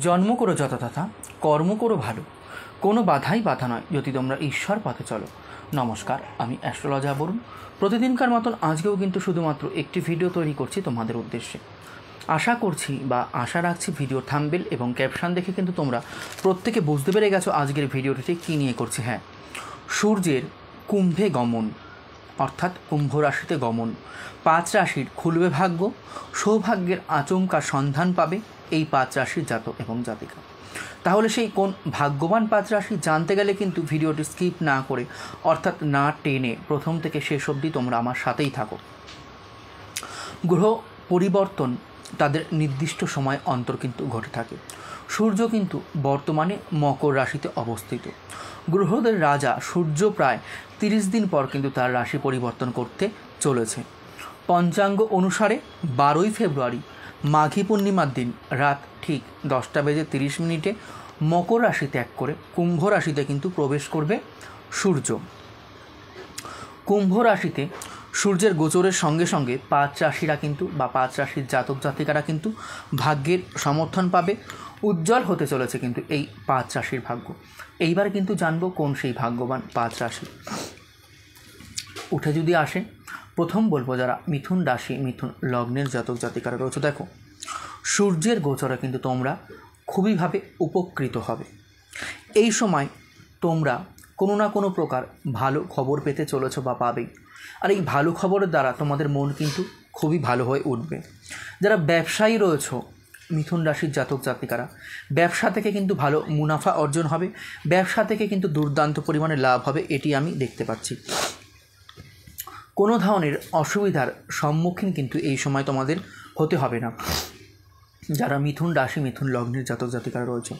জন্ম করো যথাতথা, কর্ম করো ভালো, কোনো বাধাই বাধা নয় যদি তোমরা ঈশ্বর পথে চলো। নমস্কার, আমি অ্যাস্ট্রোলজার বরুণ। প্রতিদিনকার মতন আজকেও কিন্তু শুধুমাত্র একটি ভিডিও তৈরি করছি তোমাদের উদ্দেশ্যে। আশা করছি বা আশা রাখছি ভিডিও থাম্বনেল এবং ক্যাপশন দেখে কিন্তু তোমরা প্রত্যেকে বুঝতে পেরে গেছো আজকের ভিডিওটিতে কী নিয়ে করছি। হ্যাঁ, সূর্যের কুম্ভে গমন অর্থাৎ কুম্ভ রাশিতে গমন, 5 রাশির খুলবে ভাগ্য, সৌভাগ্যের আচমকা সন্ধান পাবে এই 5 রাশির জাতক এবং জাতিকা। তাহলে সেই কোন ভাগ্যবান 5 রাশি জানতে গেলে কিন্তু ভিডিওটি স্কিপ না করে অর্থাৎ না টেনে প্রথম থেকে শেষ অবধি তোমরা আমার সাথেই থাকো। গ্রহ পরিবর্তন তাদের নির্দিষ্ট সময় অন্তর কিন্তু ঘটে থাকে। সূর্য কিন্তু বর্তমানে মকর রাশিতে অবস্থিত। গ্রহদের রাজা সূর্য প্রায় 30 দিন পর কিন্তু তার রাশি পরিবর্তন করতে চলেছে। পঞ্চাঙ্গ অনুসারে 12ই ফেব্রুয়ারি মাঘী পূর্ণিমার দিন রাত ঠিক 10:30 মকর রাশি ত্যাগ করে কুম্ভ রাশিতে কিন্তু প্রবেশ করবে সূর্য। কুম্ভ রাশিতে সূর্যের গোচরের সঙ্গে সঙ্গে 5 রাশিরা কিন্তু বা 5 রাশির জাতক জাতিকারা কিন্তু ভাগ্যের সমর্থন পাবে। উজ্জ্বল হতে চলেছে কিন্তু এই 5 রাশির ভাগ্য। এইবার কিন্তু জানবো কোন সেই ভাগ্যবান 5 রাশি উঠে যদি আসে। প্রথম বলবো যারা মিথুন রাশি মিথুন লগ্নের জাতক জাতিকারা রয়েছে। দেখো, সূর্যের গোচরে কিন্তু তোমরা খুবইভাবে উপকৃত হবে। এই সময় তোমরা কোনো না কোনো প্রকার ভালো খবর পেতে চলেছ বা পাবেই। আর এই ভালো খবরের দ্বারা তোমাদের মন কিন্তু খুবই ভালো হয়ে উঠবে। যারা ব্যবসায়ী রয়েছ মিথুন রাশির জাতক জাতিকারা, ব্যবসা থেকে কিন্তু ভালো মুনাফা অর্জন হবে, ব্যবসা থেকে কিন্তু দুর্দান্ত পরিমাণে লাভ হবে, এটি আমি দেখতে পাচ্ছি। কোনো ধরনের অসুবিধার সম্মুখীন কিন্তু এই সময় তোমাদের হতে হবে না। যারা মিথুন রাশি মিথুন লগ্নের জাতক জাতিকারা রয়েছে,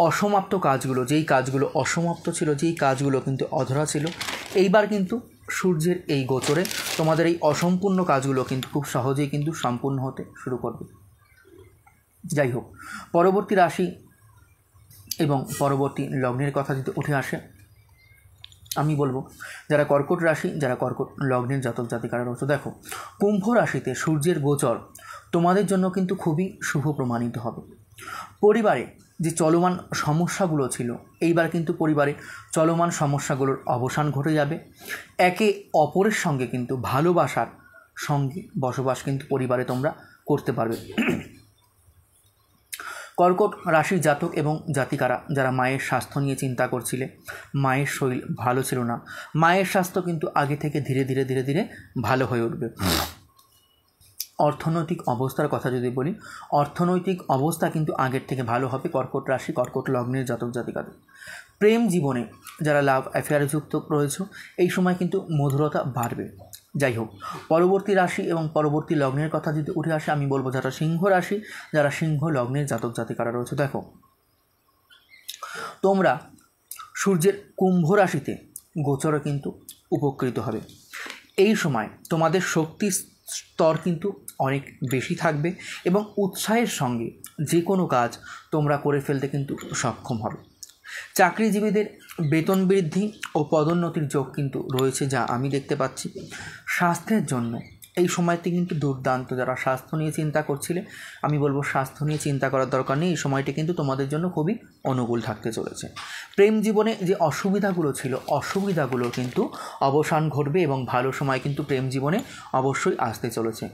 অসমাপ্ত কাজগুলো, যেই কাজগুলো অসমাপ্ত ছিল, যেই কাজগুলো কিন্তু অধরা ছিল, এইবার কিন্তু সূর্যের এই গোচরে তোমাদের এই অসম্পূর্ণ কাজগুলো কিন্তু খুব সহজেই কিন্তু সম্পূর্ণ হতে শুরু করবে। যাই হোক, পরবর্তী রাশি এবং পরবর্তী লগ্নের কথা যদি উঠে আসে, আমি বলবো যারা কর্কট রাশি যারা কর্কট লগ্নের জাতক জাতিকারা রয়েছে। দেখো, কুম্ভ রাশিতে সূর্যের গোচর তোমাদের জন্য কিন্তু খুবই শুভ প্রমাণিত হবে। পরিবারে যে চলমান সমস্যাগুলো ছিল, এইবার কিন্তু পরিবারে চলমান সমস্যাগুলোর অবসান ঘটে যাবে। একে অপরের সঙ্গে কিন্তু ভালোবাসার সঙ্গে বসবাস কিন্তু পরিবারে তোমরা করতে পারবে। কর্কট রাশির জাতক এবং জাতিকারা যারা মায়ের স্বাস্থ্য নিয়ে চিন্তা করছিলে, মায়ের শরীর ভালো ছিল না, মায়ের স্বাস্থ্য কিন্তু আগে থেকে ধীরে ধীরে ভালো হয়ে উঠবে। অর্থনৈতিক অবস্থার কথা যদি বলি, অর্থনৈতিক অবস্থা কিন্তু আগের থেকে ভালো হবে কর্কট রাশি কর্কট লগ্নের জাতক জাতিকাদের। প্রেম জীবনে যারা লাভ অ্যাফেয়ারে যুক্ত রয়েছে, এই সময় কিন্তু মধুরতা বাড়বে। যাই হোক, পরবর্তী রাশি এবং পরবর্তী লগ্নের কথা যদি উঠে আসে, আমি বলবো যারা সিংহ রাশি যারা সিংহ লগ্নের জাতক জাতিকারা রয়েছে। দেখো, তোমরা সূর্যের কুম্ভ রাশিতে গোচরে কিন্তু উপকৃত হবে। এই সময় তোমাদের শক্তির স্তর কিন্তু অনেক বেশি থাকবে এবং উৎসাহের সঙ্গে যে কোনো কাজ তোমরা করে ফেলতে কিন্তু সক্ষম হবে। চাকরিজীবীদের বেতন বৃদ্ধি ও পদোন্নতির যোগ কিন্তু রয়েছে, যা আমি দেখতে পাচ্ছি। স্বাস্থ্যের জন্য এই সময়টি কিন্তু দুর্দান্ত। যারা স্বাস্থ্য নিয়ে চিন্তা করছিলে, আমি বলবো স্বাস্থ্য নিয়ে চিন্তা করার দরকার নেই, এই সময়টি কিন্তু তোমাদের জন্য খুবই অনুকূল থাকতে চলেছে। প্রেম জীবনে যে অসুবিধাগুলো ছিল, অসুবিধাগুলো কিন্তু অবসান ঘটবে এবং ভালো সময় কিন্তু প্রেম জীবনে অবশ্যই আসতে চলেছে।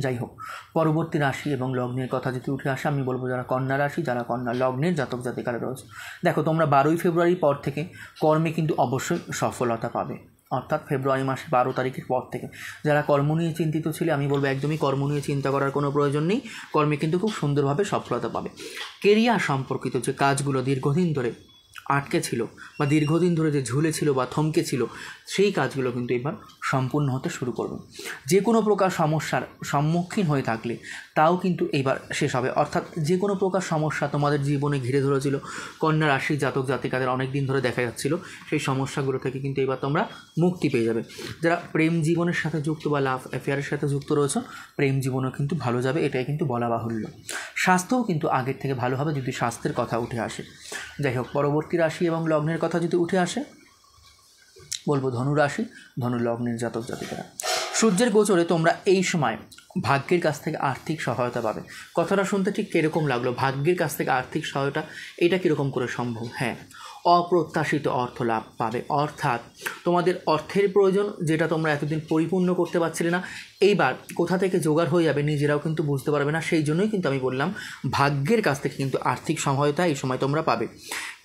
যাই হোক, পরবর্তী রাশি এবং লগ্নের কথা যদি উঠে আসে, আমি বলবো যারা কন্যা রাশি যারা কন্যা লগ্নের জাতক জাতিকারা রয়েছে। দেখো, তোমরা 12ই ফেব্রুয়ারির পর থেকে কর্মে কিন্তু অবশ্যই সফলতা পাবে, অর্থাৎ ফেব্রুয়ারি মাসের 12 তারিখের পর থেকে। যারা কর্ম নিয়ে চিন্তিত ছিল, আমি বলবো একদমই কর্ম নিয়ে চিন্তা করার কোনো প্রয়োজন নেই, কর্মে কিন্তু খুব সুন্দরভাবে সফলতা পাবে। কেরিয়ার সম্পর্কিত যে কাজগুলো দীর্ঘদিন ধরে আটকে ছিল বা দীর্ঘদিন ধরে যে ঝুলে ছিল বা থমকে ছিল, সেই কাজগুলো কিন্তু এবার সম্পূর্ণ হতে শুরু করবে। যে কোনো প্রকার সমস্যার সম্মুখীন হয়ে থাকলে তাও কিন্তু এইবার শেষ হবে, অর্থাৎ যে কোনো প্রকার সমস্যা তোমাদের জীবনে ঘিরে ধরেছিল, কন্যা রাশির জাতক জাতিকাদের অনেক দিন ধরে দেখা যাচ্ছিল, সেই সমস্যাগুলো থেকে কিন্তু এবার তোমরা মুক্তি পেয়ে যাবে। যারা প্রেম জীবনের সাথে যুক্ত বা লাভ অ্যাফেয়ারের সাথে যুক্ত রয়েছে, প্রেম জীবনও কিন্তু ভালো যাবে, এটাই কিন্তু বলা বাহুল্য। স্বাস্থ্যও কিন্তু আগের থেকে ভালো হবে যদি স্বাস্থ্যের কথা উঠে আসে। যাই হোক, পরবর্তী রাশি এবং লগ্নের কথা যদি উঠে আসে, বলবো ধনু রাশি ধনু লগ্নের জাতক জাতিকারা। সূর্যের গোচরে তোমরা এই সময় ভাগ্যের কাছ থেকে আর্থিক সহায়তা পাবে। কথাটা শুনতে ঠিক কীরকম লাগলো? ভাগ্যের কাছ থেকে আর্থিক সহায়তা, এটা কীরকম করে সম্ভব? হ্যাঁ, অপ্রত্যাশিত অর্থ লাভ পাবে, অর্থাৎ তোমাদের অর্থের প্রয়োজন যেটা তোমরা এতদিন পরিপূর্ণ করতে পারছিলে না, এইবার কোথা থেকে জোগাড় হয়ে যাবে নিজেরাও কিন্তু বুঝতে পারবে না। সেই জন্যই কিন্তু আমি বললাম ভাগ্যের কাছ থেকে কিন্তু আর্থিক সহায়তা এই সময় তোমরা পাবে।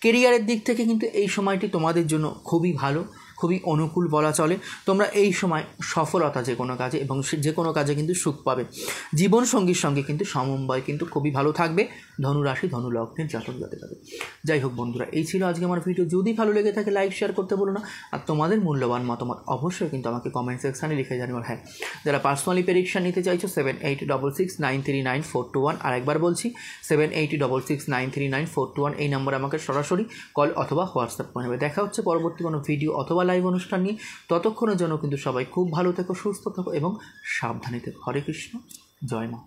কেরিয়ারের দিক থেকে কিন্তু এই সময়টি তোমাদের জন্য খুবই ভালো, খুবই অনুকূল বলা চলে। তোমরা এই সময় সফলতা যে কোনো কাজে এবং যে কোনো কাজে কিন্তু সুখ পাবে। জীবনসঙ্গীর সঙ্গে কিন্তু সমন্বয় কিন্তু খুবই ভালো থাকবে ধনুরাশি ধনুলগ্নের জাতক জাতিকাদের। যাই হোক বন্ধুরা, এই ছিল আজকে আমার ভিডিও। যদি ভালো লেগে থাকে লাইক শেয়ার করতে বলো না, আর তোমাদের মূল্যবান মতামত অবশ্যই কিন্তু আমাকে কমেন্ট সেকশানে লিখে জানিও। হ্যাঁ, যারা পার্সোনালি প্রেডিকশন নিতে চাইছো 7866939421, আরেকবার বলছি 7866939421, এই নম্বরে আমাকে সরাসরি কল অথবা হোয়াটসঅ্যাপ করে নেবে। দেখা হচ্ছে পরবর্তী কোনো ভিডিও অথবা লাইভ অনুষ্ঠান নিয়ে। ততক্ষণের জন্য কিন্তু সবাই খুব ভালো থেকো, সুস্থ থেকো এবং সাবধানে থেকো। হরে কৃষ্ণ, জয় মা।